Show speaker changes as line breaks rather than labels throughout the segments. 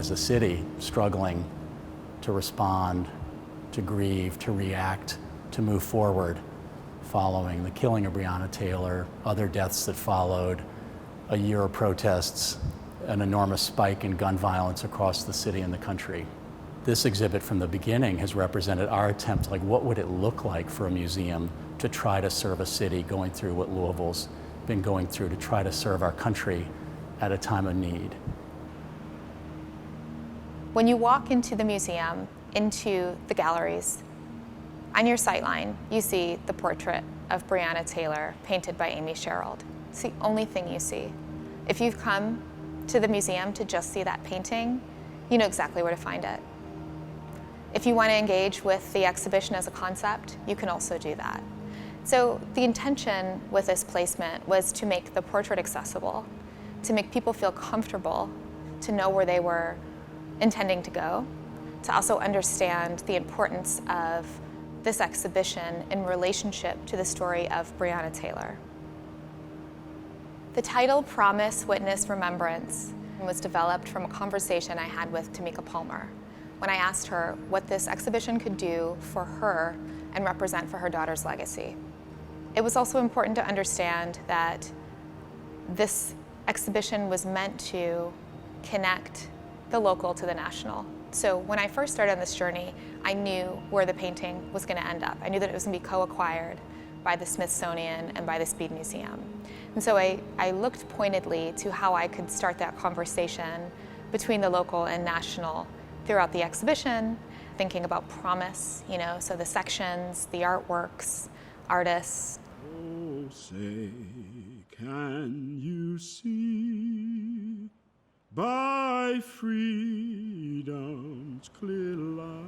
as a city struggling to respond, to grieve, to react, to move forward following the killing of Breonna Taylor, other deaths that followed, a year of protests, an enormous spike in gun violence across the city and the country. This exhibit from the beginning has represented our attempt, like what would it look like for a museum to try to serve a city going through what Louisville's been going through, to try to serve our country at a time of need.
When you walk into the museum, into the galleries, on your sightline, you see the portrait of Breonna Taylor painted by Amy Sherald. It's the only thing you see. If you've come to the museum to just see that painting, you know exactly where to find it. If you want to engage with the exhibition as a concept, you can also do that. So the intention with this placement was to make the portrait accessible, to make people feel comfortable, to know where they were intending to go, to also understand the importance of this exhibition in relationship to the story of Breonna Taylor. The title Promise, Witness, Remembrance was developed from a conversation I had with Tamika Palmer when I asked her what this exhibition could do for her and represent for her daughter's legacy. It was also important to understand that this exhibition was meant to connect the local to the national. So when I first started on this journey, I knew where the painting was going to end up. I knew that it was going to be co-acquired by the Smithsonian and by the Speed Museum. And so I looked pointedly to how I could start that conversation between the local and national throughout the exhibition, thinking about promise, so the sections, the artworks, artists.
Oh, say, can you see by freedom's clear light?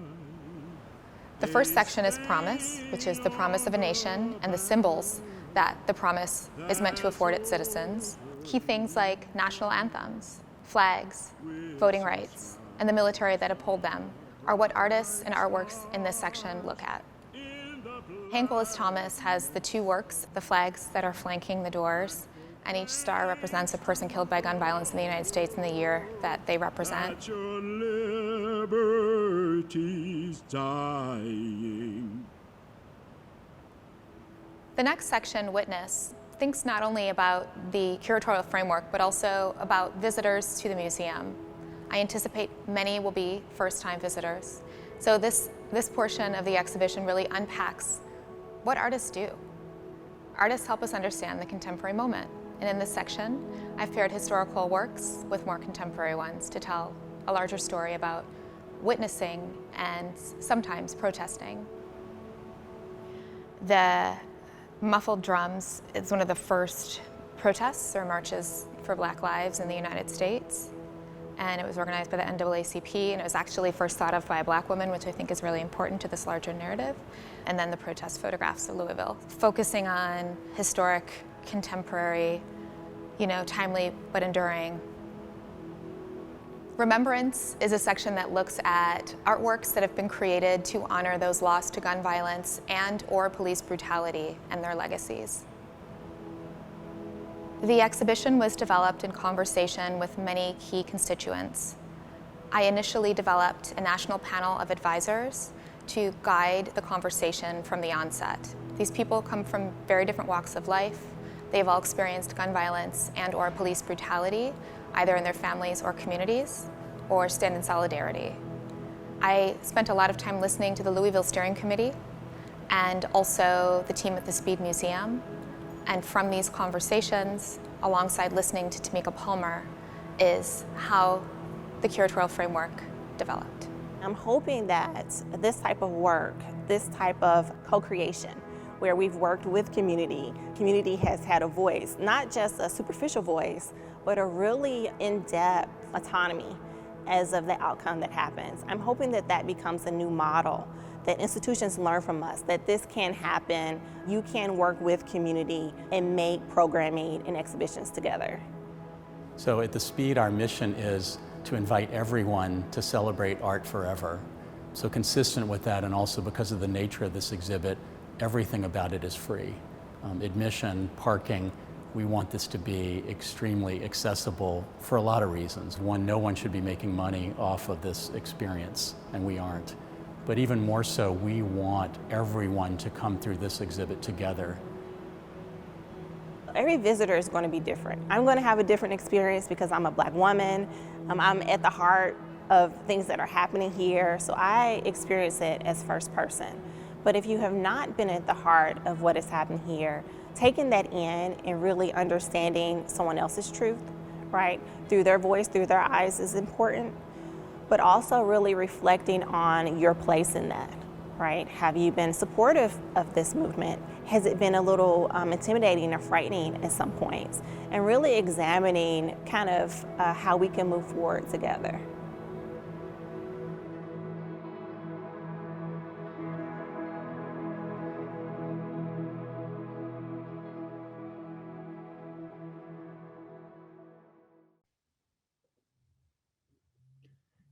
The first section is promise, which is the promise of a nation and the symbols that the promise is meant to afford its citizens. Key things like national anthems, flags, voting rights, and the military that uphold them are what artists and artworks in this section look at. Hank Willis Thomas has the two works, the flags that are flanking the doors, and each star represents a person killed by gun violence in the United States in the year that they represent.
That your liberty's dying.
The next section, Witness, thinks not only about the curatorial framework, but also about visitors to the museum. I anticipate many will be first-time visitors. So this portion of the exhibition really unpacks what artists do. Artists help us understand the contemporary moment. And in this section, I've paired historical works with more contemporary ones to tell a larger story about witnessing and sometimes protesting. The muffled drums is one of the first protests or marches for Black lives in the United States. And it was organized by the NAACP, and it was actually first thought of by a Black woman, which I think is really important to this larger narrative. And then the protest photographs of Louisville, focusing on historic, contemporary, timely but enduring. Remembrance is a section that looks at artworks that have been created to honor those lost to gun violence and or police brutality and their legacies. The exhibition was developed in conversation with many key constituents. I initially developed a national panel of advisors to guide the conversation from the onset. These people come from very different walks of life. They've all experienced gun violence and or police brutality, either in their families or communities, or stand in solidarity. I spent a lot of time listening to the Louisville Steering Committee and also the team at the Speed Museum. And from these conversations, alongside listening to Tamika Palmer, is how the curatorial framework developed.
I'm hoping that this type of work, this type of co-creation, where we've worked with community has had a voice, not just a superficial voice, but a really in-depth autonomy as of the outcome that happens. I'm hoping that that becomes a new model, that institutions learn from us, that this can happen. You can work with community and make programming and exhibitions together.
So at the Speed, our mission is to invite everyone to celebrate art forever. So consistent with that, and also because of the nature of this exhibit, everything about it is free. Admission, parking, We want this to be extremely accessible for a lot of reasons. One, no one should be making money off of this experience, and we aren't. But even more so, we want everyone to come through this exhibit together.
Every visitor is going to be different. I'm going to have a different experience because I'm a Black woman. I'm at the heart of things that are happening here, so I experience it as first person. But if you have not been at the heart of what is happening here, taking that in and really understanding someone else's truth, right, through their voice, through their eyes is important, but also really reflecting on your place in that, right? Have you been supportive of this movement? Has it been a little intimidating or frightening at some points? And really examining kind of how we can move forward together.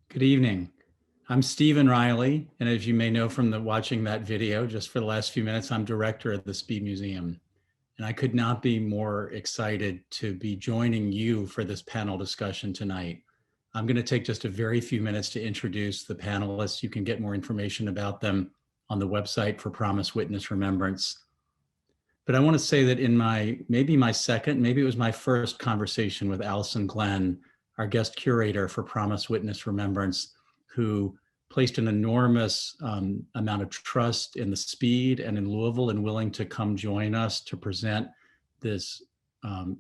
Good evening. I'm Stephen Riley, and as you may know from watching that video, just for the last few minutes, I'm director of the Speed Museum. And I could not be more excited to be joining you for this panel discussion tonight. I'm going to take just a very few minutes to introduce the panelists. You can get more information about them on the website for Promise Witness Remembrance. But I want to say that in maybe my second, maybe it was my first conversation with Allison Glenn, our guest curator for Promise Witness Remembrance, who placed an enormous amount of trust in the Speed and in Louisville and willing to come join us to present this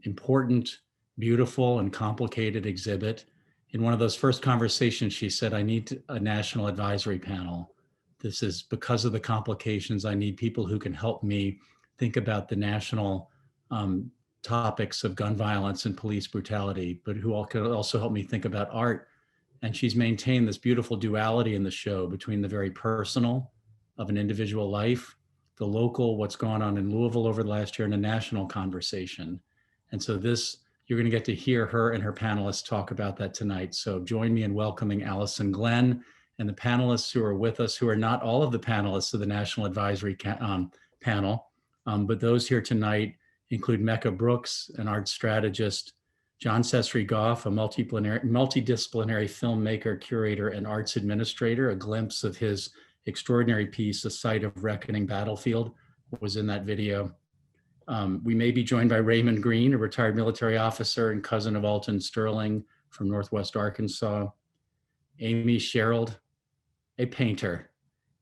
important, beautiful, and complicated exhibit. In one of those first conversations, she said, I need a national advisory panel. This is because of the complications. I need people who can help me think about the national topics of gun violence and police brutality, but who could also help me think about art. And she's maintained this beautiful duality in the show between the very personal of an individual life, the local, what's gone on in Louisville over the last year, and a national conversation. And so you're going to get to hear her and her panelists talk about that tonight. So join me in welcoming Allison Glenn and the panelists who are with us, who are not all of the panelists of the National Advisory Panel, but those here tonight include Mecca Brooks, an art strategist, Jon-Sesrie Goff, a multidisciplinary filmmaker, curator, and arts administrator. A glimpse of his extraordinary piece, A Site of Reckoning Battlefield, was in that video. We may be joined by Raymond Green, a retired military officer and cousin of Alton Sterling from Northwest Arkansas. Amy Sherald, a painter,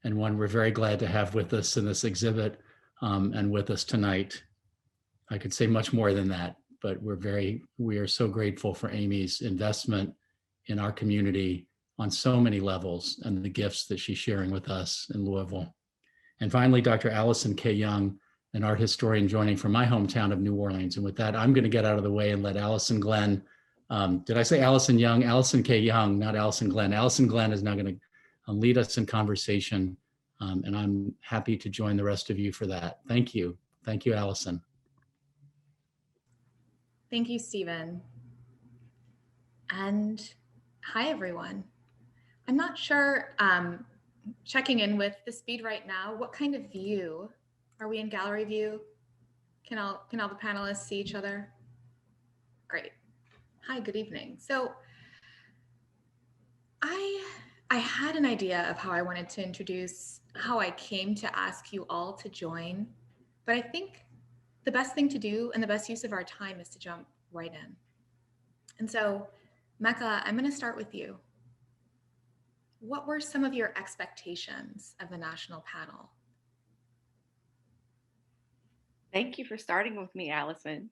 and one we're very glad to have with us in this exhibit and with us tonight. I could say much more than that, but we are so grateful for Amy's investment in our community on so many levels and the gifts that she's sharing with us in Louisville. And finally, Dr. Allison K. Young, an art historian joining from my hometown of New Orleans. And with that, I'm going to get out of the way and let Allison Glenn, did I say Allison Young? Allison K. Young, not Allison Glenn. Allison Glenn is now going to lead us in conversation, and I'm happy to join the rest of you for that. Thank you. Thank you, Allison.
Thank you, Stephen. And hi, everyone. I'm not sure, checking in with the Speed right now, what kind of view? Are we in gallery view? Can all the panelists see each other? Great. Hi, good evening. So I had an idea of how I wanted to introduce how I came to ask you all to join, but I think the best thing to do and the best use of our time is to jump right in. And so, Mecca, I'm going to start with you. What were some of your expectations of the national panel?
Thank you for starting with me, Allison.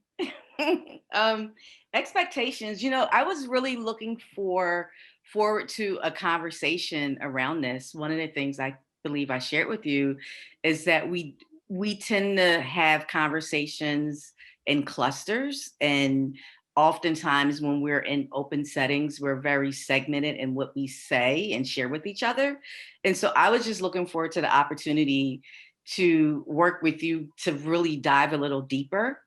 Expectations, I was really looking forward to a conversation around this. One of the things I believe I shared with you is that we tend to have conversations in clusters, and oftentimes when we're in open settings, we're very segmented in what we say and share with each other. And so I was just looking forward to the opportunity to work with you to really dive a little deeper.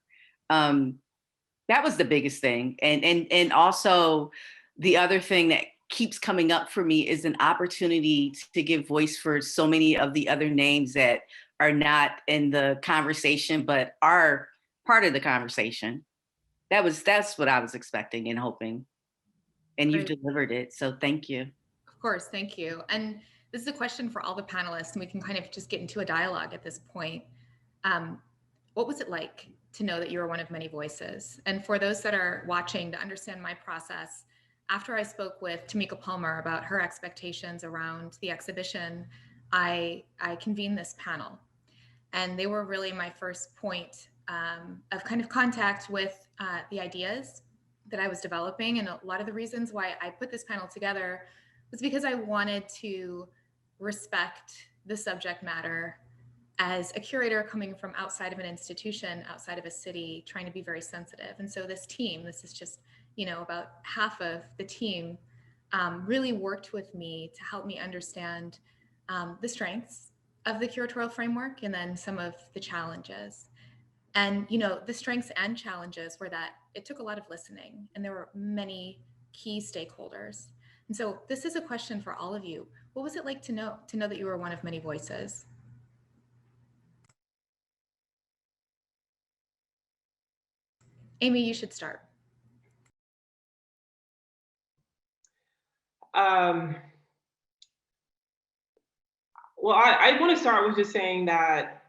That was the biggest thing. And also the other thing that keeps coming up for me is an opportunity to give voice for so many of the other names that are not in the conversation, but are part of the conversation. that's what I was expecting and hoping. And you've
Great.
delivered it. So thank you.
Of course, thank you. And this is a question for all the panelists, and we can kind of just get into a dialogue at this point. What was it like to know that you were one of many voices? And for those that are watching, to understand my process, after I spoke with Tamika Palmer about her expectations around the exhibition, I convened this panel. And they were really my first point of kind of contact with the ideas that I was developing. And a lot of the reasons why I put this panel together was because I wanted to respect the subject matter as a curator coming from outside of an institution, outside of a city, trying to be very sensitive. And so this team, this is just, about half of the team, really worked with me to help me understand the strengths of the curatorial framework and then some of the challenges. And, the strengths and challenges were that it took a lot of listening and there were many key stakeholders. And so this is a question for all of you. What was it like to know that you were one of many voices? Amy, you should start.
Well, I want to start with just saying that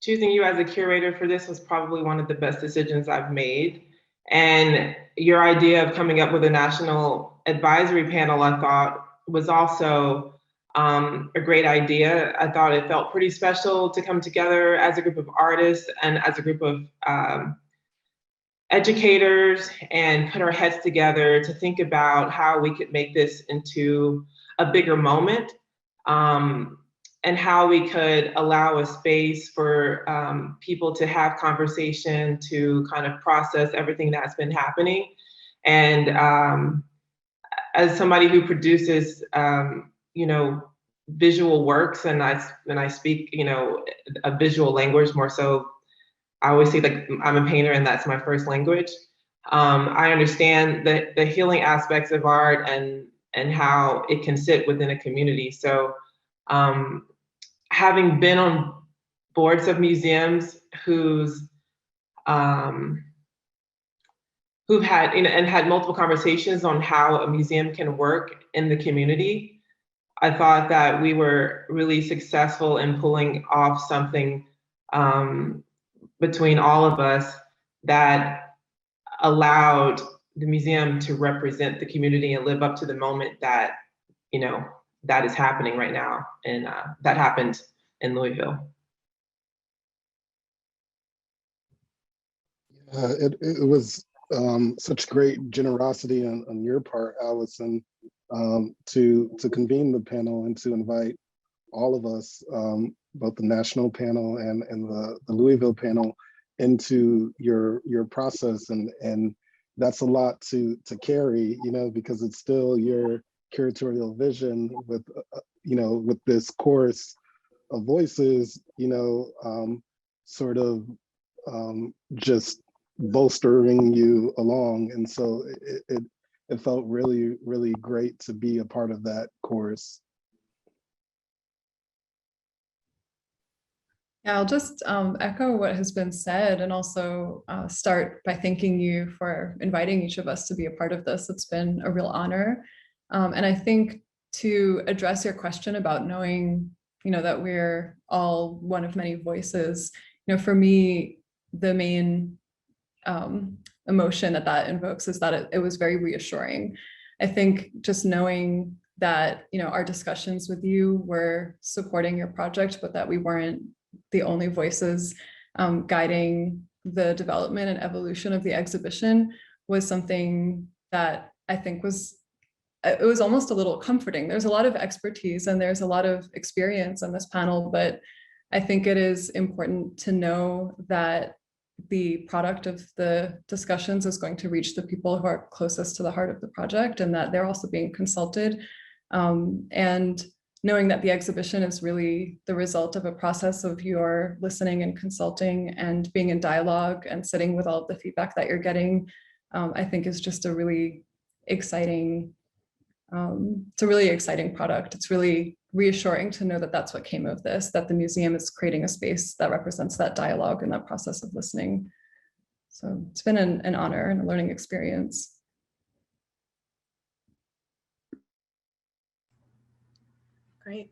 choosing you as a curator for this was probably one of the best decisions I've made. And your idea of coming up with a national advisory panel, I thought, was also a great idea. I thought it felt pretty special to come together as a group of artists and as a group of educators and put our heads together to think about how we could make this into a bigger moment, and how we could allow a space for people to have conversation, to kind of process everything that's been happening. And as somebody who produces, visual works, and I speak, a visual language more so, I always say that I'm a painter and that's my first language. I understand the healing aspects of art and how it can sit within a community. So having been on boards of museums who've had, and had multiple conversations on how a museum can work in the community, I thought that we were really successful in pulling off something between all of us that allowed the museum to represent the community and live up to the moment that, that is happening right now. And that happened in Louisville.
It was such great generosity on your part, Allison, to convene the panel and to invite all of us, both the national panel and the Louisville panel, into your process, and that's a lot to carry, because it's still your curatorial vision with with this chorus of voices, sort of just bolstering you along, and so it felt really, really great to be a part of that chorus.
Yeah, I'll just echo what has been said, and also start by thanking you for inviting each of us to be a part of this. It's been a real honor. And I think to address your question about knowing, that we're all one of many voices, for me, the main emotion that invokes is that it was very reassuring. I think just knowing that, our discussions with you were supporting your project, but that we weren't the only voices guiding the development and evolution of the exhibition was something that I think was almost a little comforting. There's a lot of expertise and there's a lot of experience on this panel, but I think it is important to know that the product of the discussions is going to reach the people who are closest to the heart of the project, and that they're also being consulted. And knowing that the exhibition is really the result of a process of your listening and consulting and being in dialogue and sitting with all of the feedback that you're getting, I think is just a really exciting, it's a really exciting product. It's really reassuring to know that that's what came of this, that the museum is creating a space that represents that dialogue and that process of listening. So it's been an honor and a learning experience.
Great.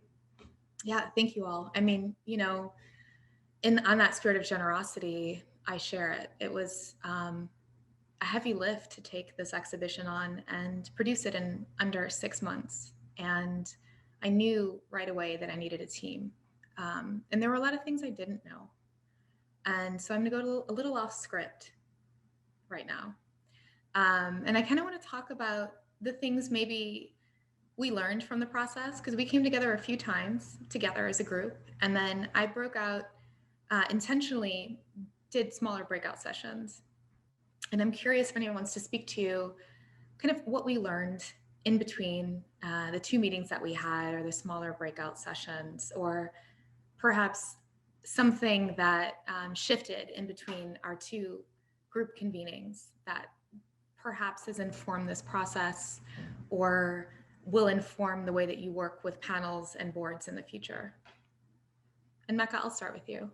Yeah, thank you all. I mean, you know, on that spirit of generosity, I share it. It was a heavy lift to take this exhibition on and produce it in under 6 months. And I knew right away that I needed a team. And there were a lot of things I didn't know. And so I'm gonna go a little off script right now. And I kind of want to talk about the things maybe we learned from the process, because we came together a few times together as a group. And then I broke out, intentionally did smaller breakout sessions. And I'm curious if anyone wants to speak to kind of what we learned in between the 2 meetings that we had, or the smaller breakout sessions, or perhaps something that shifted in between our 2 group convenings that perhaps has informed this process or will inform the way that you work with panels and boards in the future. And Mecca, I'll start with you.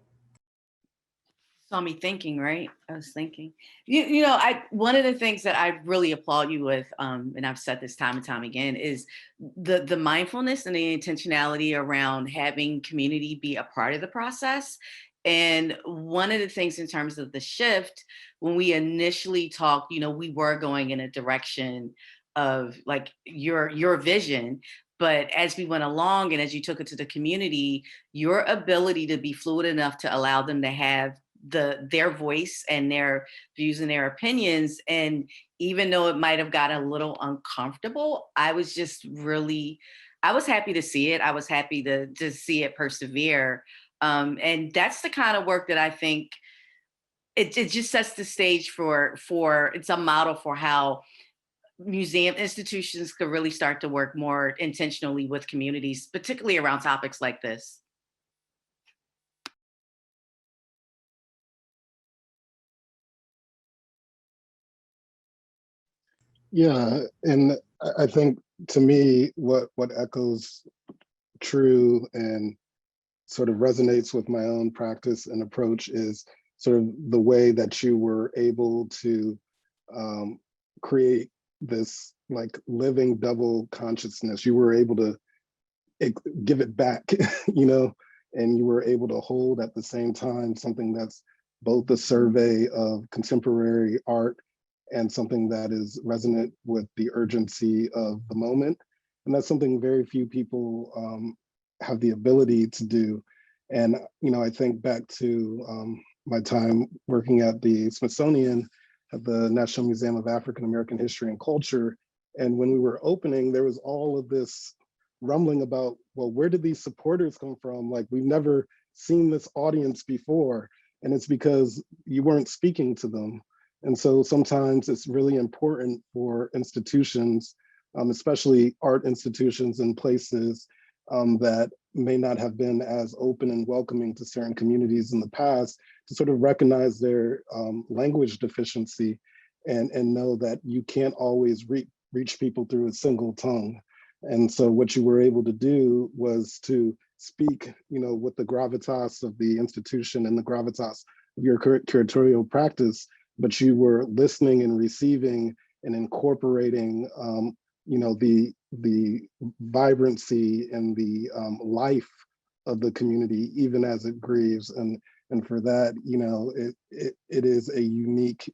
Saw me thinking, right? I was thinking, you know, one of the things that I really applaud you with, and I've said this time and time again, is the mindfulness and the intentionality around having community be a part of the process. And one of the things in terms of the shift, when we initially talked, you know, we were going in a direction of like your vision. But as we went along and as you took it to the community, your ability to be fluid enough to allow them to have their voice and their views and their opinions. And even though it might have got a little uncomfortable, I was happy to see it. I was happy to see it persevere. And that's the kind of work that I think it just sets the stage for it's a model for how museum institutions could really start to work more intentionally with communities, particularly around topics like this.
Yeah, and I think to me, what echoes true and sort of resonates with my own practice and approach is sort of the way that you were able to create this like living double consciousness. You were able to give it back, you know, and you were able to hold at the same time something that's both a survey of contemporary art and something that is resonant with the urgency of the moment. And that's something very few people have the ability to do. And, you know, I think back to my time working at the Smithsonian at the National Museum of African American History and Culture. And when we were opening, there was all of this rumbling about, well, where did these supporters come from? Like, we've never seen this audience before. And it's because you weren't speaking to them. And so sometimes it's really important for institutions, especially art institutions and places that may not have been as open and welcoming to certain communities in the past, to sort of recognize their language deficiency and know that you can't always reach people through a single tongue. And so what you were able to do was to speak, you know, with the gravitas of the institution and the gravitas of your curatorial practice, but you were listening and receiving and incorporating, you know, the vibrancy and the life of the community, even as it grieves. And for that, you know, it is a unique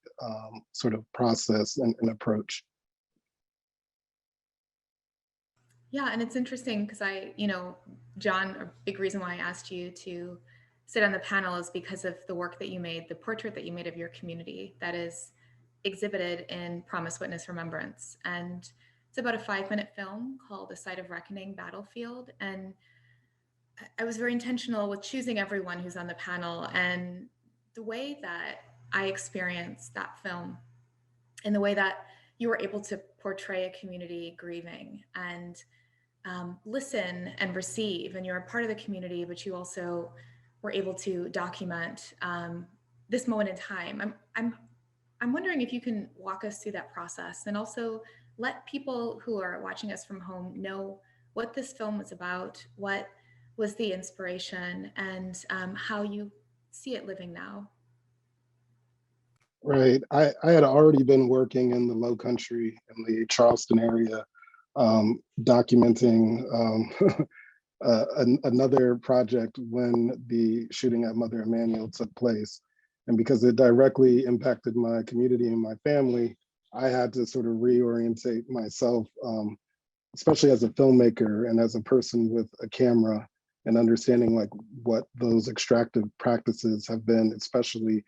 sort of process and approach.
Yeah, and it's interesting because you know, John, a big reason why I asked you to sit on the panel is because of the work that you made, the portrait that you made of your community that is exhibited in Promise, Witness, Remembrance. And it's about a 5-minute film called A Site of Reckoning, Battlefield. And I was very intentional with choosing everyone who's on the panel, and the way that I experienced that film and the way that you were able to portray a community grieving and listen and receive, and you're a part of the community, but you also were able to document this moment in time. I'm wondering if you can walk us through that process and also let people who are watching us from home know what this film was about, what was the inspiration, and how you see it living now.
Right. I had already been working in the Low Country in the Charleston area, documenting another project when the shooting at Mother Emanuel took place. And because it directly impacted my community and my family, I had to sort of reorientate myself, especially as a filmmaker and as a person with a camera, and understanding like what those extractive practices have been, especially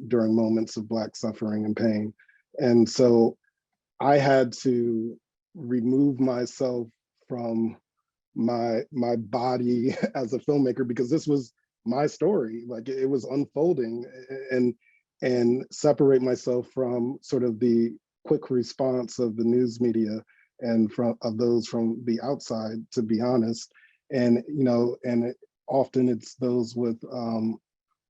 during moments of Black suffering and pain. And so I had to remove myself from my body as a filmmaker, because this was my story, like it was unfolding, and separate myself from sort of the quick response of the news media and from of those from the outside, to be honest. And often it's those with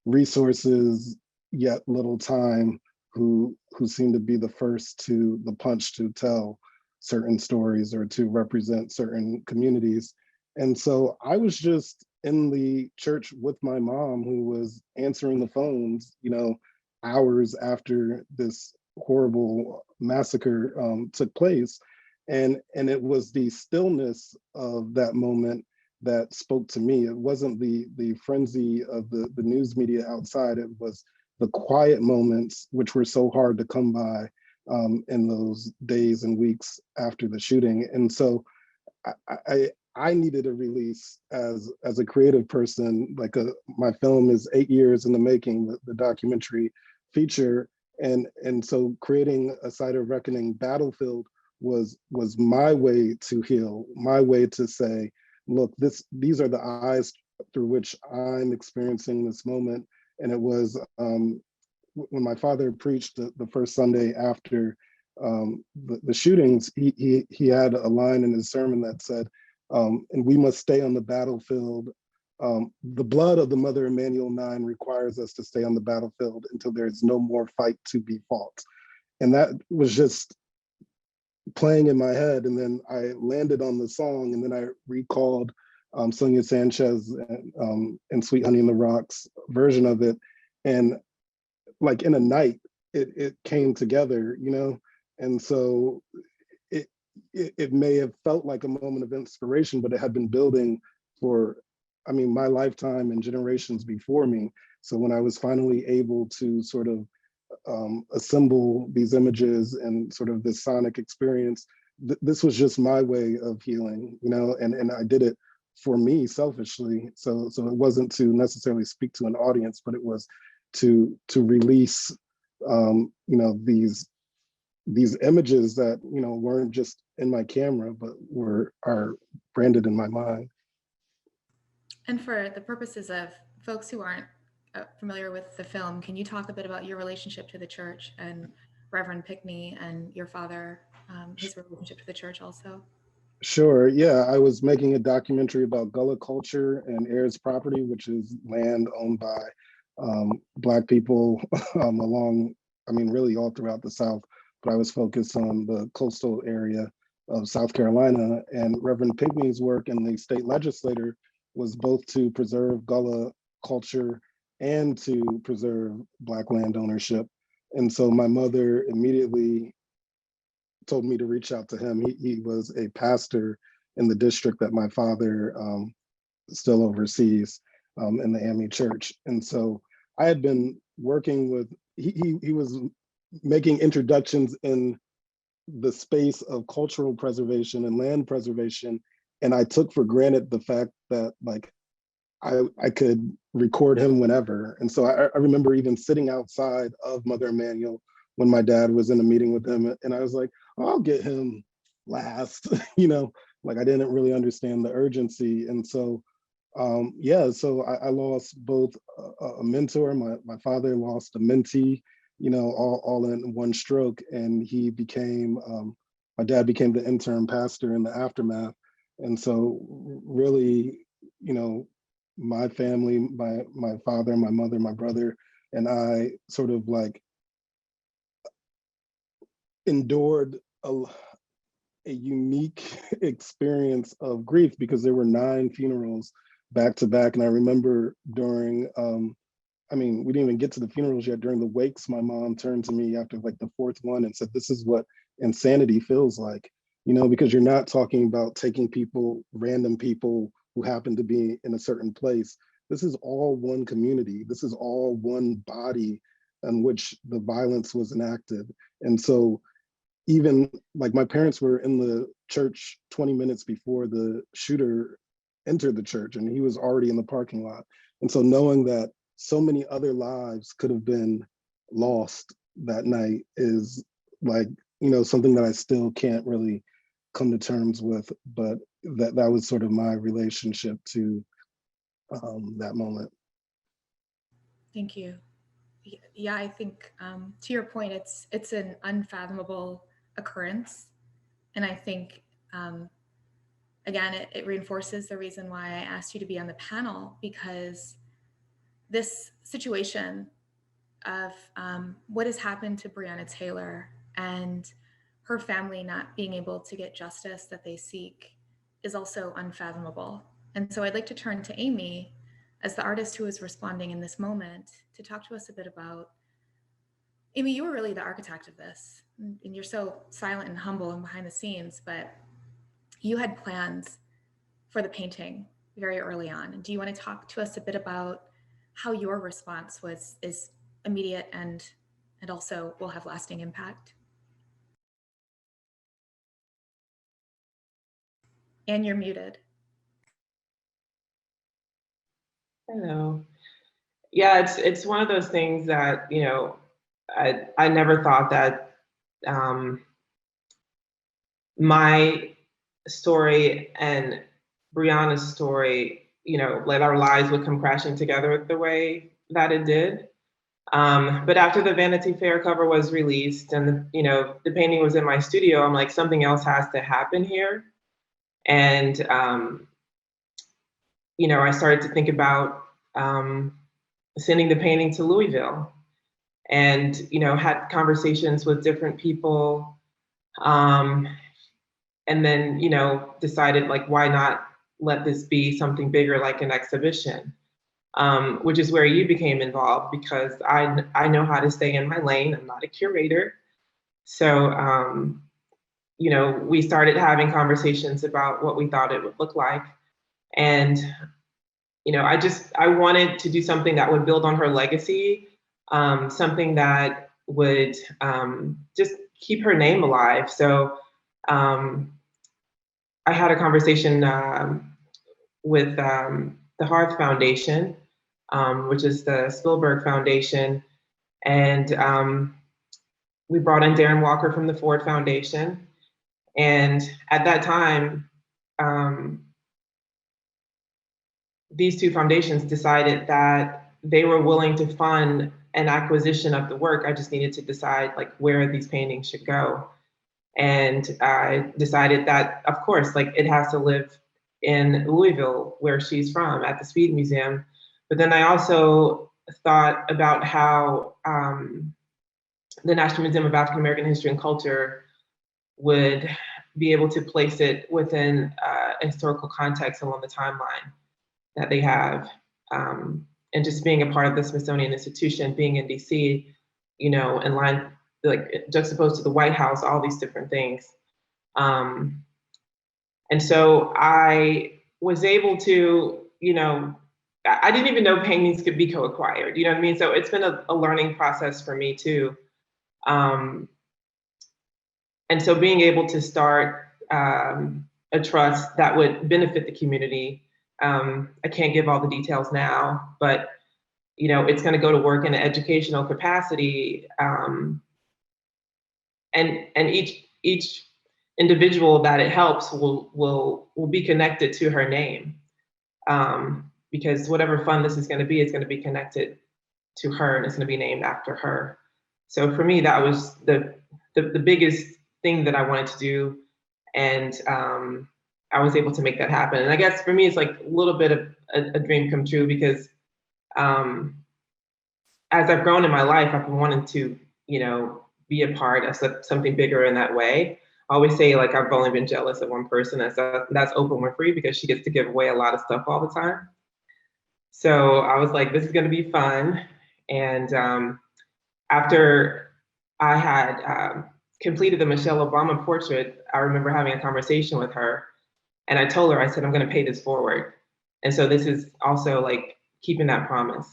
resources yet little time who seem to be the first to the punch to tell certain stories or to represent certain communities. And so I was just in the church with my mom, who was answering the phones, hours after this horrible massacre took place. And it was the stillness of that moment that spoke to me. It wasn't the frenzy of the news media outside. It was the quiet moments, which were so hard to come by in those days and weeks after the shooting. And so I needed a release as a creative person. Like my film is 8 years in the making, the documentary feature. And so creating A Site of Reckoning Battlefield was my way to heal, my way to say, look, these are the eyes through which I'm experiencing this moment. And it was when my father preached the first Sunday after the shootings, he had a line in his sermon that said, and we must stay on the battlefield. The blood of the Mother Emanuel 9 requires us to stay on the battlefield until there is no more fight to be fought. And that was just playing in my head. And then I landed on the song, and then I recalled Sonia Sanchez and Sweet Honey in the Rocks version of it. And like in a night, it came together, And so it may have felt like a moment of inspiration, but it had been building for, my lifetime and generations before me. So when I was finally able to sort of assemble these images and sort of this sonic experience, this was just my way of healing, and I did it for me selfishly. So it wasn't to necessarily speak to an audience, but it was to release, these images that, weren't just in my camera, but are branded in my mind.
And for the purposes of folks who aren't familiar with the film, can you talk a bit about your relationship to the church and Reverend Pickney and your father, his relationship to the church also?
Sure, yeah. I was making a documentary about Gullah culture and heirs property, which is land owned by Black people along, really all throughout the South, but I was focused on the coastal area of South Carolina. And Reverend Pinkney's work in the state legislature was both to preserve Gullah culture and to preserve Black land ownership. And so my mother immediately told me to reach out to him. He was a pastor in the district that my father still oversees in the AME Church. And so I had been working with, he was making introductions in the space of cultural preservation and land preservation. And I took for granted the fact that like I could record him whenever. And so I remember even sitting outside of Mother Emanuel when my dad was in a meeting with him. And I was like, oh, I'll get him last, like I didn't really understand the urgency. And so, so I lost both a mentor, my father lost a mentee, all in one stroke. And he became, my dad became the interim pastor in the aftermath. And so really, my family, my father, my mother, my brother, and I sort of like endured a unique experience of grief, because there were 9 funerals back to back. And I remember during I mean, we didn't even get to the funerals yet. During the wakes, my mom turned to me after like the fourth one and said, "This is what insanity feels like," you know, because you're not talking about taking people, random people who happen to be in a certain place. This is all one community. This is all one body in which the violence was enacted. And so even like my parents were in the church 20 minutes before the shooter entered the church, and he was already in the parking lot. And so knowing that so many other lives could have been lost that night is like, you know, something that I still can't really come to terms with, but that was sort of my relationship to that moment.
Thank you. Yeah, I think to your point, it's an unfathomable occurrence. And I think, again, it reinforces the reason why I asked you to be on the panel, because this situation of what has happened to Breonna Taylor and her family not being able to get justice that they seek is also unfathomable. And so I'd like to turn to Amy as the artist who is responding in this moment to talk to us a bit about, Amy, you were really the architect of this, and you're so silent and humble and behind the scenes, but you had plans for the painting very early on. And do you want to talk to us a bit about how your response is immediate and also will have lasting impact? And you're muted.
Hello. Yeah, it's one of those things that, you know, I never thought that my story and Breonna's story, you know, like our lives would come crashing together the way that it did. But after the Vanity Fair cover was released and, you know, the painting was in my studio, I'm like, something else has to happen here. And, you know, I started to think about sending the painting to Louisville, and, you know, had conversations with different people. And then, you know, decided like, why not let this be something bigger, like an exhibition, which is where you became involved, because I know how to stay in my lane. I'm not a curator. So, you know, we started having conversations about what we thought it would look like. And, you know, I wanted to do something that would build on her legacy, something that would just keep her name alive. So I had a conversation with the Hearth Foundation, which is the Spielberg Foundation. And we brought in Darren Walker from the Ford Foundation. And at that time, these two foundations decided that they were willing to fund an acquisition of the work. I just needed to decide like where these paintings should go. And I decided that, of course, like it has to live in Louisville, where she's from, at the Speed Museum. But then I also thought about how the National Museum of African American History and Culture would be able to place it within a historical context along the timeline that they have. And just being a part of the Smithsonian Institution, being in DC, you know, in line, like juxtaposed to the White House, all these different things. And so I was able to, you know, I didn't even know paintings could be co-acquired, you know what I mean? So it's been a learning process for me too. And so being able to start a trust that would benefit the community. I can't give all the details now, but you know, it's going to go to work in an educational capacity, and each individual that it helps will be connected to her name, because whatever fund this is going to be, it's going to be connected to her, and it's going to be named after her. So for me, that was the biggest thing that I wanted to do, and I was able to make that happen. And I guess for me, it's like a little bit of a dream come true, because as I've grown in my life, I've been wanting to, you know, be a part of something bigger in that way. I always say, like, I've only been jealous of one person, that's Oprah Winfrey, because she gets to give away a lot of stuff all the time. So I was like, this is gonna be fun. And after I had completed the Michelle Obama portrait, I remember having a conversation with her, and I told her, I said, I'm going to pay this forward. And so this is also like keeping that promise.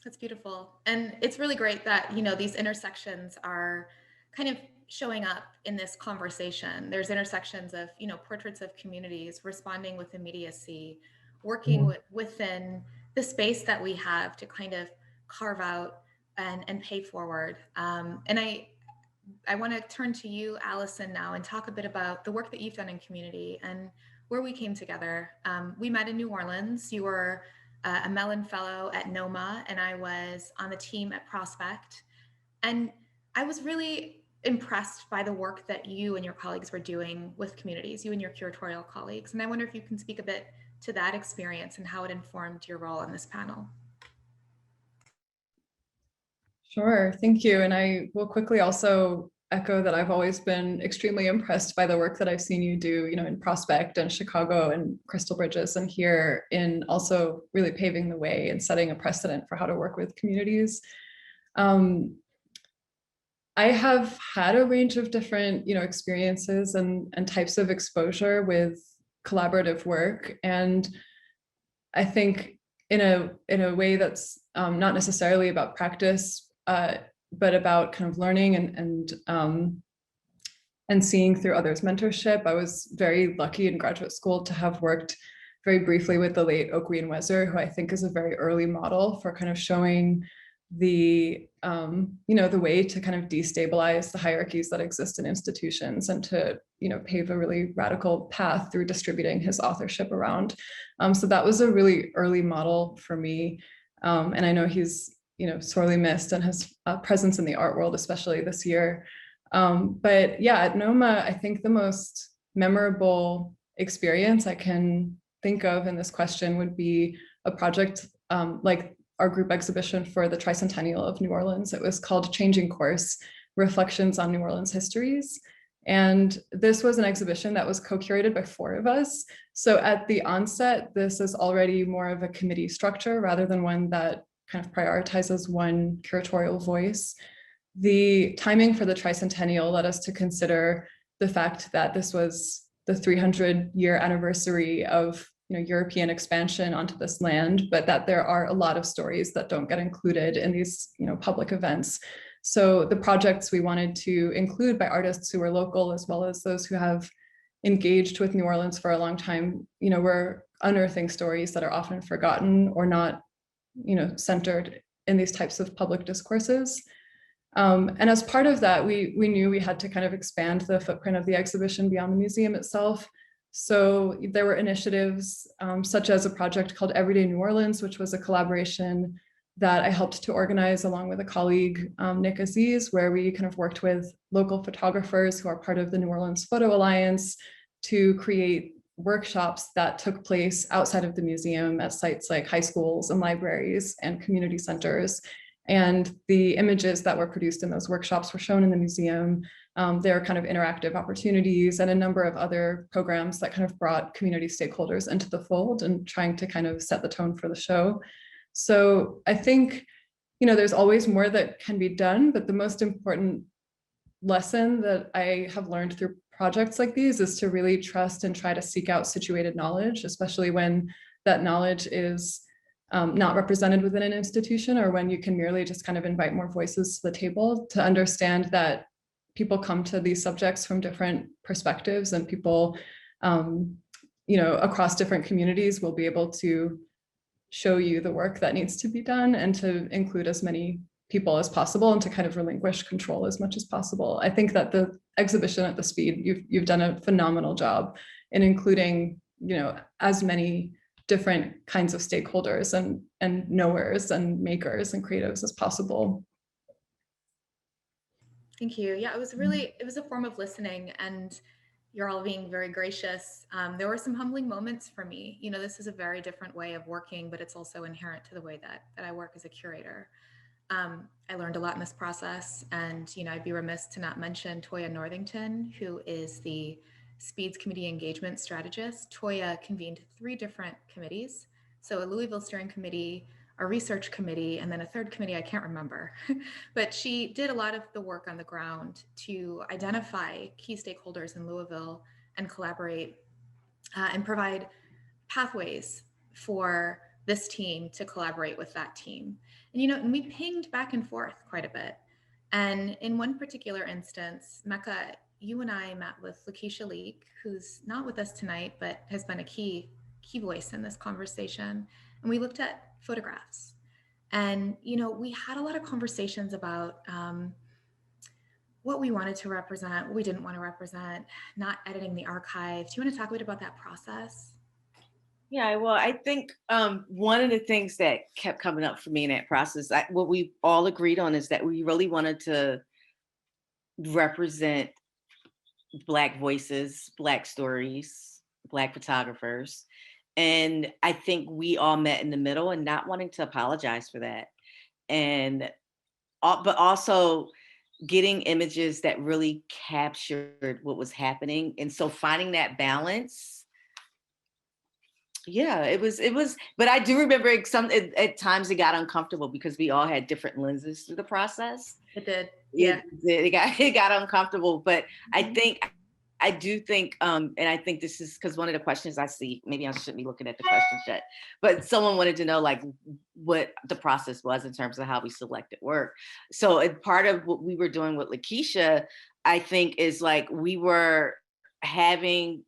That's beautiful. And it's really great that, these intersections are kind of showing up in this conversation. There's intersections of, portraits of communities responding with immediacy, working within the space that we have to kind of carve out and pay forward. And I want to turn to you, Allison, now and talk a bit about the work that you've done in community and where we came together. We met in New Orleans. You were a Mellon Fellow at NOMA, and I was on the team at Prospect. And I was really impressed by the work that you and your colleagues were doing with communities, you and your curatorial colleagues. And I wonder if you can speak a bit to that experience and how it informed your role on this panel.
Sure, thank you. And I will quickly also echo that I've always been extremely impressed by the work that I've seen you do, in Prospect and Chicago and Crystal Bridges, and here in also really paving the way and setting a precedent for how to work with communities. I have had a range of different, experiences and types of exposure with collaborative work, and I think in a way that's not necessarily about practice, but about kind of learning and seeing through others' mentorship. I was very lucky in graduate school to have worked very briefly with the late Okwe Wezer, who I think is a very early model for kind of showing the the way to kind of destabilize the hierarchies that exist in institutions and to pave a really radical path through distributing his authorship around. So that was a really early model for me, and I know he's sorely missed and his presence in the art world, especially this year. But yeah, at NOMA, I think the most memorable experience I can think of in this question would be a project like our group exhibition for the Tricentennial of New Orleans. It was called Changing Course, Reflections on New Orleans Histories. And this was an exhibition that was co-curated by 4 of us. So at the onset, this is already more of a committee structure rather than one that kind of prioritizes one curatorial voice. The timing for the Tricentennial led us to consider the fact that this was the 300-year anniversary of European expansion onto this land, but that there are a lot of stories that don't get included in these public events. So the projects we wanted to include by artists who are local, as well as those who have engaged with New Orleans for a long time, were unearthing stories that are often forgotten or not centered in these types of public discourses. And as part of that, we knew we had to kind of expand the footprint of the exhibition beyond the museum itself. So there were initiatives such as a project called Everyday New Orleans, which was a collaboration that I helped to organize along with a colleague, Nick Aziz, where we kind of worked with local photographers who are part of the New Orleans Photo Alliance to create workshops that took place outside of the museum at sites like high schools and libraries and community centers. And the images that were produced in those workshops were shown in the museum. There are kind of interactive opportunities and a number of other programs that kind of brought community stakeholders into the fold and trying to kind of set the tone for the show. So I think, there's always more that can be done, but the most important lesson that I have learned through projects like these is to really trust and try to seek out situated knowledge, especially when that knowledge is not represented within an institution, or when you can merely just kind of invite more voices to the table, to understand that people come to these subjects from different perspectives, and people, across different communities will be able to show you the work that needs to be done and to include as many people as possible and to kind of relinquish control as much as possible. I think that the exhibition at the Speed, you've done a phenomenal job in including, as many different kinds of stakeholders and knowers and makers and creatives as possible.
Thank you. Yeah, it was a form of listening, and you're all being very gracious. There were some humbling moments for me. This is a very different way of working, but it's also inherent to the way that I work as a curator. I learned a lot in this process, and I'd be remiss to not mention Toya Northington, who is the Speed's committee engagement strategist. Toya convened 3 different committees So a Louisville steering committee, a research committee, and then a third committee, I can't remember. But she did a lot of the work on the ground to identify key stakeholders in Louisville and collaborate and provide pathways for this team to collaborate with that team. And we pinged back and forth quite a bit. And in one particular instance, Mecca, you and I met with Lakeisha Leak, who's not with us tonight, but has been a key voice in this conversation. And we looked at photographs. And, we had a lot of conversations about what we wanted to represent, what we didn't want to represent, not editing the archive. Do you want to talk a bit about that process?
Yeah, well, I think one of the things that kept coming up for me in that process, what we all agreed on is that we really wanted to represent Black voices, Black stories, Black photographers. And I think we all met in the middle and not wanting to apologize for that. But also getting images that really captured what was happening. And so finding that balance, yeah, it was, but I do remember at times it got uncomfortable because we all had different lenses through the process.
It did. Yeah.
It got uncomfortable, but I do think, and I think this is because one of the questions I see, maybe I shouldn't be looking at the questions yet, but someone wanted to know like what the process was in terms of how we selected work. So part of what we were doing with Lakeisha, I think, is like we were having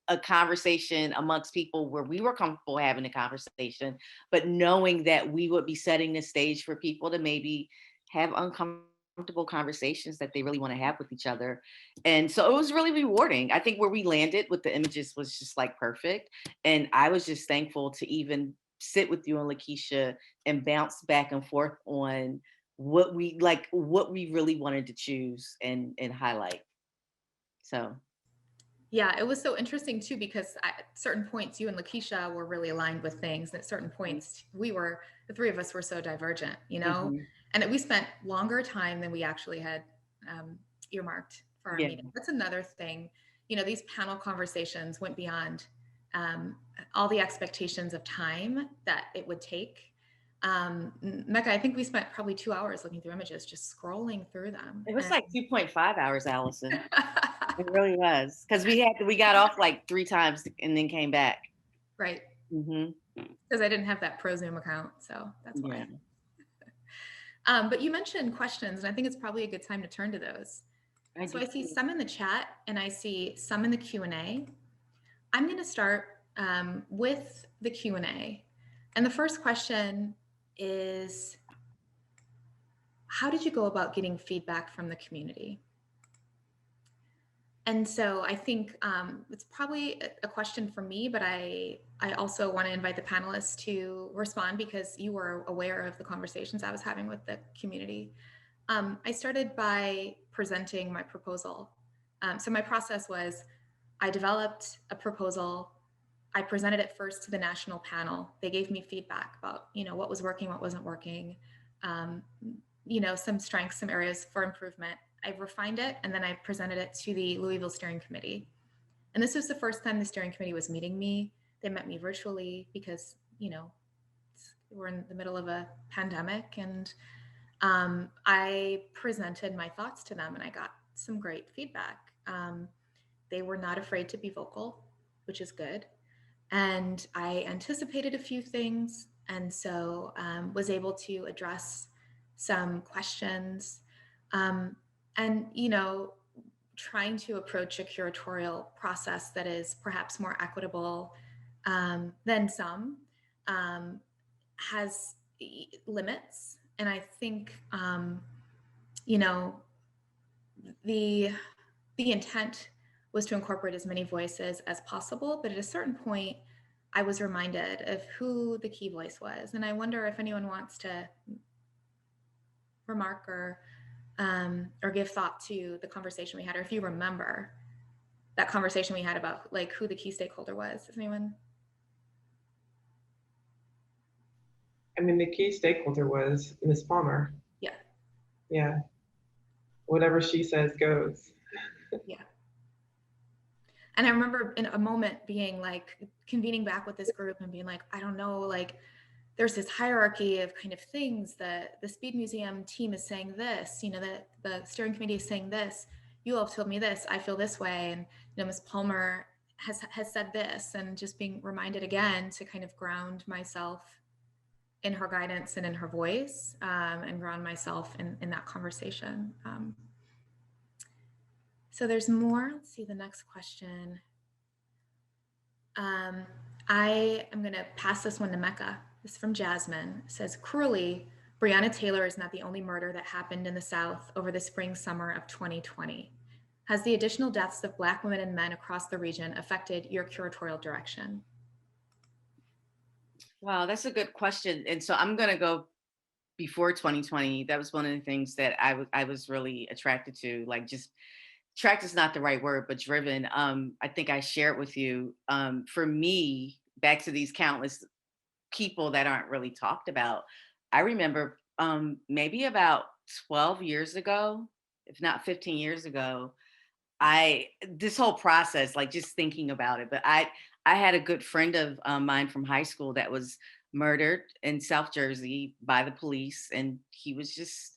a conversation amongst people where we were comfortable having a conversation, but knowing that we would be setting the stage for people to maybe have uncomfortable conversations that they really want to have with each other. And so it was really rewarding. I think where we landed with the images was just like perfect. And I was just thankful to even sit with you and Lakeisha and bounce back and forth on what we really wanted to choose and highlight. So.
Yeah, it was so interesting too, because at certain points you and Lakeisha were really aligned with things. And at certain points the three of us were so divergent,
Mm-hmm.
and we spent longer time than we actually had earmarked for our meeting. That's another thing. These panel conversations went beyond all the expectations of time that it would take. Mecca, I think we spent probably 2 hours looking through images, just scrolling through them.
It was like 2.5 hours, Allison. It really was, because we got off like 3 times and then came back.
Right.
Mm-hmm.
Because I didn't have that Pro Zoom account, so that's why. But you mentioned questions, and I think it's probably a good time to turn to those. I see some in the chat, and I see some in the Q&A. I'm going to start with the Q&A. And the first question is, how did you go about getting feedback from the community? And so I think it's probably a question for me, but I also want to invite the panelists to respond because you were aware of the conversations I was having with the community. I started by presenting my proposal. So my process was, I developed a proposal. I presented it first to the national panel. They gave me feedback about, what was working, what wasn't working, some strengths, some areas for improvement. I refined it, and then I presented it to the Louisville Steering Committee. And this was the first time the steering committee was meeting me. They met me virtually because, we're in the middle of a pandemic, and I presented my thoughts to them, and I got some great feedback. They were not afraid to be vocal, which is good. And I anticipated a few things, and so was able to address some questions. And, trying to approach a curatorial process that is perhaps more equitable than some has limits. And I think, the intent was to incorporate as many voices as possible, but at a certain point, I was reminded of who the key voice was. And I wonder if anyone wants to remark or give thought to the conversation we had, or if you remember that conversation we had about like who the key stakeholder was. Does anyone?
I mean, the key stakeholder was Ms. Palmer.
Yeah.
Yeah. Whatever she says goes.
Yeah. And I remember in a moment being like, convening back with this group and being like, I don't know, like there's this hierarchy of kind of things that the Speed Museum team is saying this, you know, that the steering committee is saying this, you all have told me this, I feel this way. And, you know, Ms. Palmer has said this, and just being reminded again to kind of ground myself in her guidance and in her voice, and ground myself in that conversation. So there's more. Let's see the next question. I am going to pass this one to Mecca. This is from Jasmine. It says, cruelly, Breonna Taylor is not the only murder that happened in the South over the spring summer of 2020. Has the additional deaths of Black women and men across the region affected your curatorial direction?
Wow, that's a good question. And so I'm going to go before 2020. That was one of the things that I was really attracted to, like just attract is not the right word, but driven. I think I shared with you, for me, back to these countless people that aren't really talked about. I remember maybe about 12 years ago, if not 15 years ago, this whole process, like just thinking about it, but I had a good friend of mine from high school that was murdered in South Jersey by the police, and he was just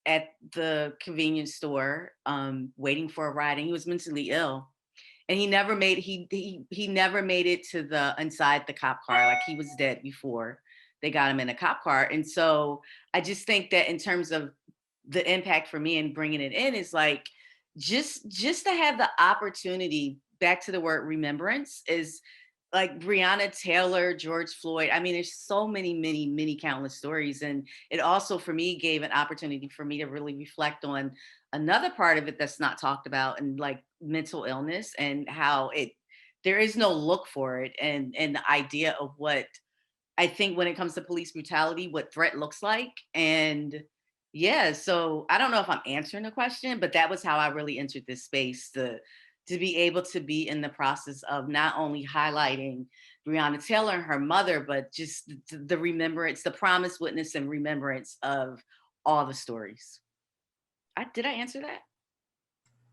at the convenience store waiting for a ride, and he was mentally ill, and he never made he never made it to the inside the cop car. Like, he was dead before they got him in a cop car. And so I just think that in terms of the impact for me and bringing it in is like just to have the opportunity, back to the word remembrance, is like Breonna Taylor, George Floyd. I mean, there's so many countless stories. And it also, for me, gave an opportunity for me to really reflect on another part of it that's not talked about, and like mental illness, and how there is no look for it. And the idea of what I think when it comes to police brutality, what threat looks like. And yeah, so I don't know if I'm answering the question, but that was how I really entered this space, to be able to be in the process of not only highlighting Breonna Taylor and her mother, but just the remembrance, the promised witness and remembrance of all the stories. Did I answer that?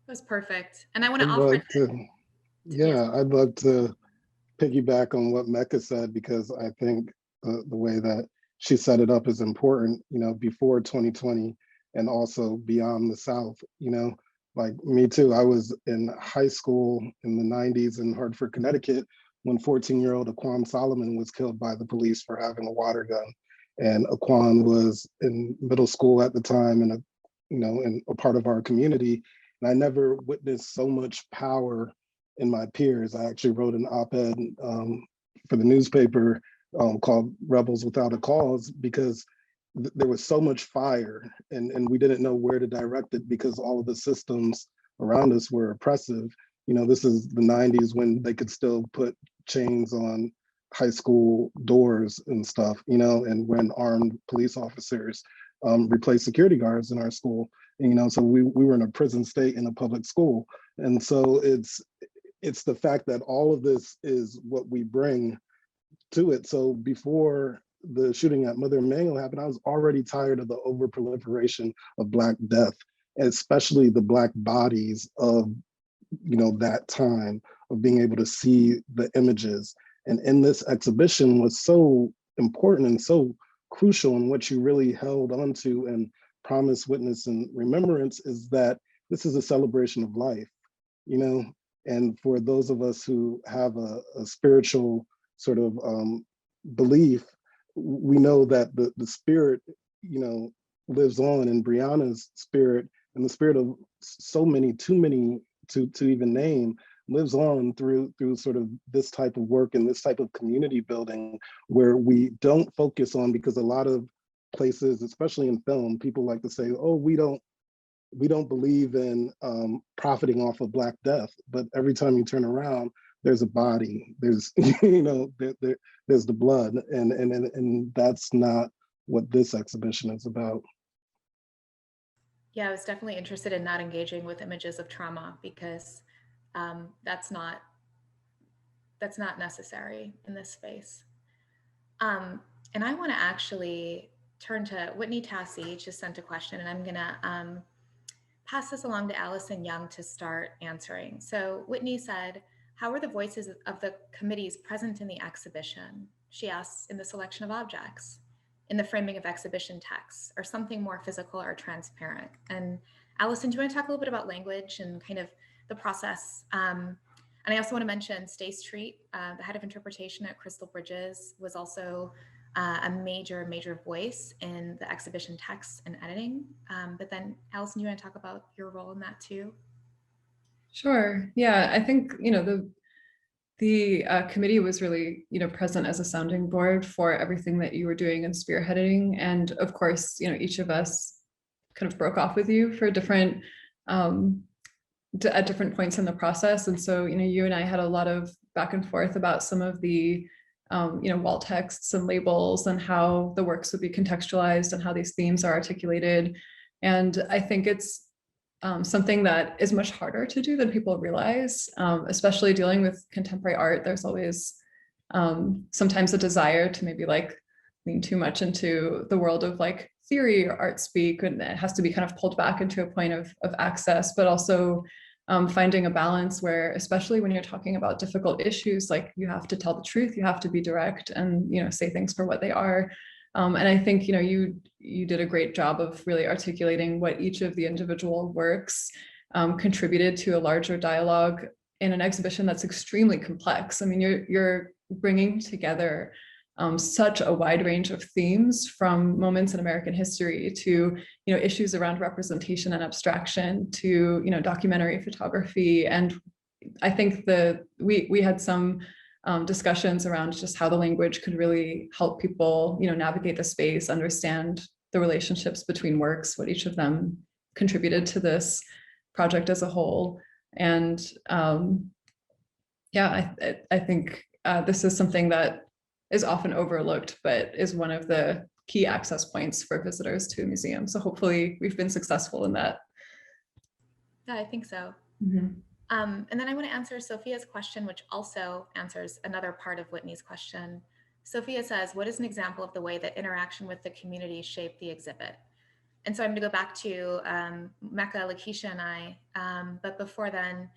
It was perfect. And I want to
I'd
offer
love to, yeah, I'd love to piggyback on what Mecca said, because I think the way that she set it up is important, you know, before 2020 and also beyond the South, you know. Like me too, I was in high school in the 90s in Hartford, Connecticut, when 14-year-old Aquan Solomon was killed by the police for having a water gun. And Aquan was in middle school at the time, and and a part of our community. And I never witnessed so much power in my peers. I actually wrote an op-ed for the newspaper called Rebels Without a Cause, because there was so much fire, and we didn't know where to direct it because all of the systems around us were oppressive. You know, this is the 90s when they could still put chains on high school doors and stuff, you know, and when armed police officers replaced security guards in our school. And, you know, so we were in a prison state in a public school. And so it's the fact that all of this is what we bring to it. So before the shooting at Mother Emanuel happened, I was already tired of the overproliferation of Black death, and especially the Black bodies of, you know, that time, of being able to see the images. And in this exhibition was so important and so crucial, and what you really held onto and promise, witness, and remembrance is that this is a celebration of life, you know. And for those of us who have a spiritual sort of belief, we know that the spirit, you know, lives on, in Breonna's spirit, and the spirit of so many, too many to even name, lives on through sort of this type of work and this type of community building, where we don't focus on, because a lot of places, especially in film, people like to say, oh, we don't believe in profiting off of Black death. But every time you turn around, there's a body, there's, you know, there's the blood, and that's not what this exhibition is about.
Yeah, I was definitely interested in not engaging with images of trauma, because that's not necessary in this space. And I want to actually turn to Whitney Tassie. Just sent a question, and I'm gonna pass this along to Allison Young to start answering. So Whitney said, How were the voices of the committees present in the exhibition? She asks, in the selection of objects, in the framing of exhibition texts, or something more physical or transparent? And Allison, do you want to talk a little bit about language and kind of the process? And I also want to mention Stace Treat, the head of interpretation at Crystal Bridges, was also a major voice in the exhibition text and editing. But then Allison, you want to talk about your role in that too?
Sure. Yeah, I think, the committee was really, present as a sounding board for everything that you were doing and spearheading. And of course, each of us kind of broke off with you for different, at different points in the process. And so, you and I had a lot of back and forth about some of the, wall texts and labels and how the works would be contextualized and how these themes are articulated. And I think it's something that is much harder to do than people realize, especially dealing with contemporary art. There's always sometimes a desire to maybe like lean too much into the world of like theory or art speak, and it has to be kind of pulled back into a point of access, but also finding a balance where, especially when you're talking about difficult issues, like you have to tell the truth, you have to be direct and, say things for what they are. And I think, you did a great job of really articulating what each of the individual works contributed to a larger dialogue in an exhibition that's extremely complex. I mean, you're bringing together such a wide range of themes, from moments in American history to, issues around representation and abstraction to, documentary photography. And I think we had some discussions around just how the language could really help people, navigate the space, understand the relationships between works, what each of them contributed to this project as a whole. And yeah, I think this is something that is often overlooked, but is one of the key access points for visitors to a museum. So hopefully we've been successful in that.
Yeah, I think so.
Mm-hmm.
And then I want to answer Sophia's question, which also answers another part of Whitney's question. Sophia says, what is an example of the way that interaction with the community shaped the exhibit? And so I'm going to go back to Mecca, Lakeisha, and I. But before then,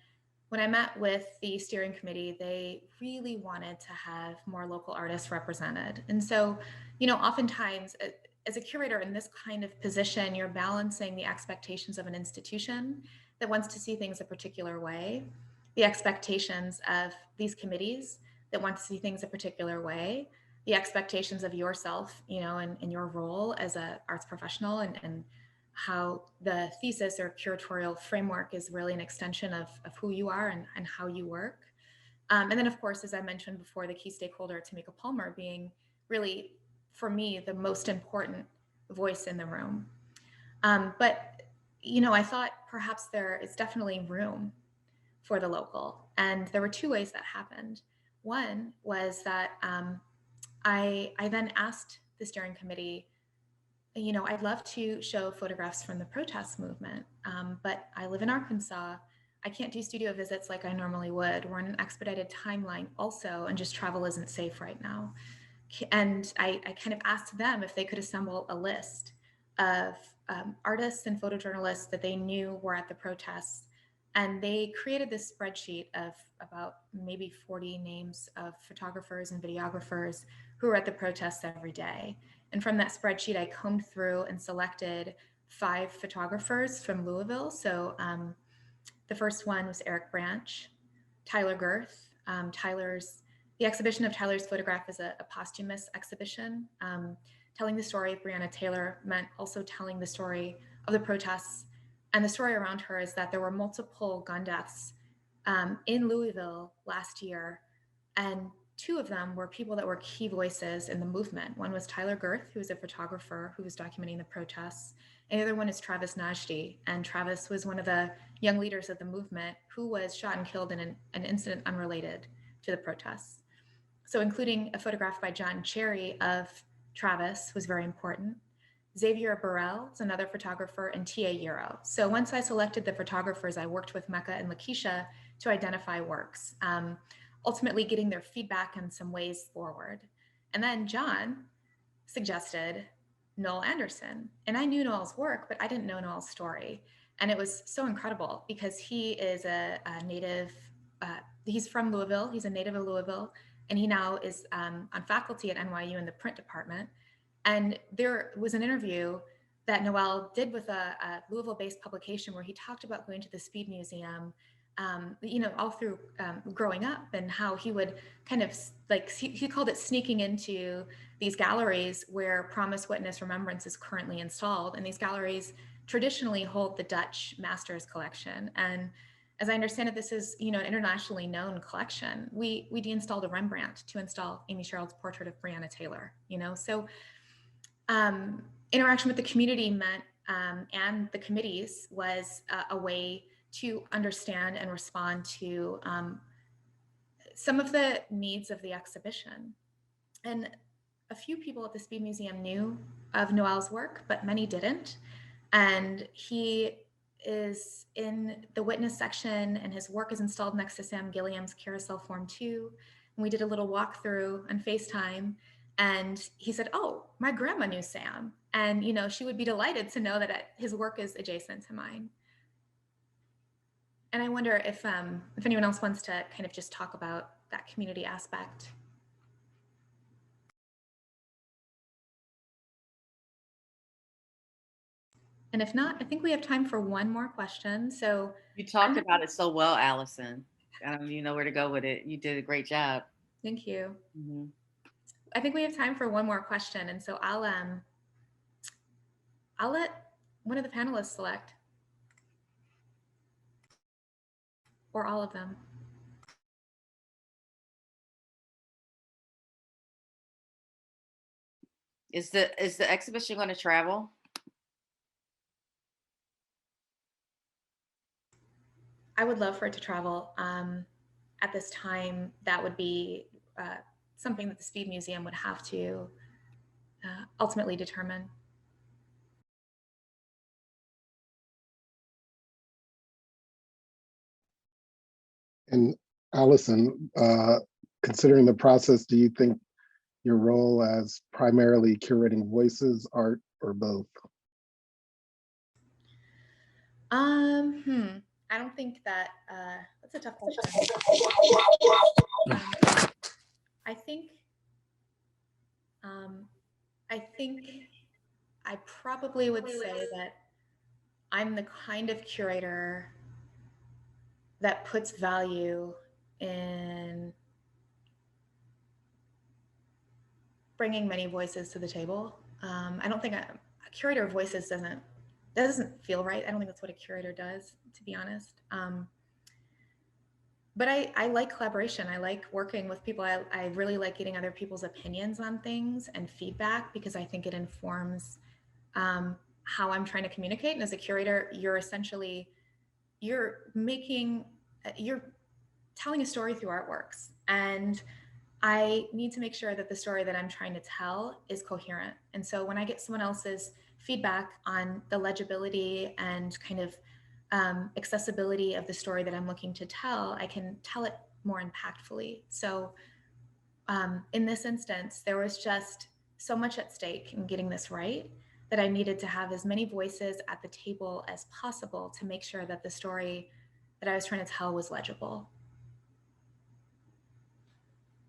when I met with the steering committee, they really wanted to have more local artists represented. And so, oftentimes as a curator in this kind of position, you're balancing the expectations of an institution that wants to see things a particular way, the expectations of these committees that want to see things a particular way, the expectations of yourself, in your role as an arts professional, and how the thesis or curatorial framework is really an extension of who you are and how you work. And then, of course, as I mentioned before, the key stakeholder, Tamika Palmer, being really, for me, the most important voice in the room. But I thought perhaps there is definitely room for the local. And there were two ways that happened. One was that I then asked the steering committee, I'd love to show photographs from the protest movement, but I live in Arkansas. I can't do studio visits like I normally would. We're on an expedited timeline also, and just travel isn't safe right now. And I kind of asked them if they could assemble a list of artists and photojournalists that they knew were at the protests. And they created this spreadsheet of about maybe 40 names of photographers and videographers who were at the protests every day. And from that spreadsheet, I combed through and selected 5 photographers from Louisville. So the first one was Eric Branch, Tyler Girth. The exhibition of Tyler's photograph is a posthumous exhibition. Telling the story of Breonna Taylor meant also telling the story of the protests. And the story around her is that there were multiple gun deaths in Louisville last year. And 2 of them were people that were key voices in the movement. One was Tyler Girth, who was a photographer who was documenting the protests. And the other one is Travis Najdi. And Travis was one of the young leaders of the movement who was shot and killed in an incident unrelated to the protests. So including a photograph by Jon-Sesrie of Travis was very important. Xavier Burrell is another photographer, and T.A. Euro. So once I selected the photographers, I worked with Mecca and Lakeisha to identify works, ultimately getting their feedback and some ways forward. And then John suggested Noel Anderson. And I knew Noel's work, but I didn't know Noel's story. And it was so incredible because he is a native he's from Louisville. He's a native of Louisville, and he now is on faculty at NYU in the print department. And there was an interview that Noel did with a Louisville-based publication where he talked about going to the Speed Museum, all through growing up, and how he would kind of he called it sneaking into these galleries where Promise, Witness, Remembrance is currently installed. And these galleries traditionally hold the Dutch Masters collection. And as I understand it, this is, an internationally known collection. We deinstalled a Rembrandt to install Amy Sherald's portrait of Breonna Taylor, So interaction with the community meant, and the committees was a way to understand and respond to some of the needs of the exhibition. And a few people at the Speed Museum knew of Noel's work, but many didn't. And he is in the witness section, and his work is installed next to Sam Gilliam's Carousel Form 2. And we did a little walkthrough on FaceTime, and he said, "Oh, my grandma knew Sam." And, she would be delighted to know that his work is adjacent to mine. And I wonder if anyone else wants to kind of just talk about that community aspect. And if not, I think we have time for one more question. So
you talked about it so well, Allison. I don't even know where to go with it. You did a great job.
Thank you. Mm-hmm. I think we have time for one more question, and so I'll let one of the panelists select, or all of them.
Is the exhibition going to travel?
I would love for it to travel. At this time, that would be something that the Speed Museum would have to ultimately determine.
And Allison, considering the process, do you think your role as primarily curating voices, art, or both?
I don't think that, that's a tough question. I think I probably would say that I'm the kind of curator that puts value in bringing many voices to the table. I don't think a curator of voices doesn't feel right. I don't think that's what a curator does, to be honest. But I like collaboration. I like working with people. I really like getting other people's opinions on things and feedback, because I think it informs how I'm trying to communicate. And as a curator, you're telling a story through artworks. And I need to make sure that the story that I'm trying to tell is coherent. And so when I get someone else's feedback on the legibility and kind of accessibility of the story that I'm looking to tell, I can tell it more impactfully. So in this instance, there was just so much at stake in getting this right that I needed to have as many voices at the table as possible to make sure that the story that I was trying to tell was legible.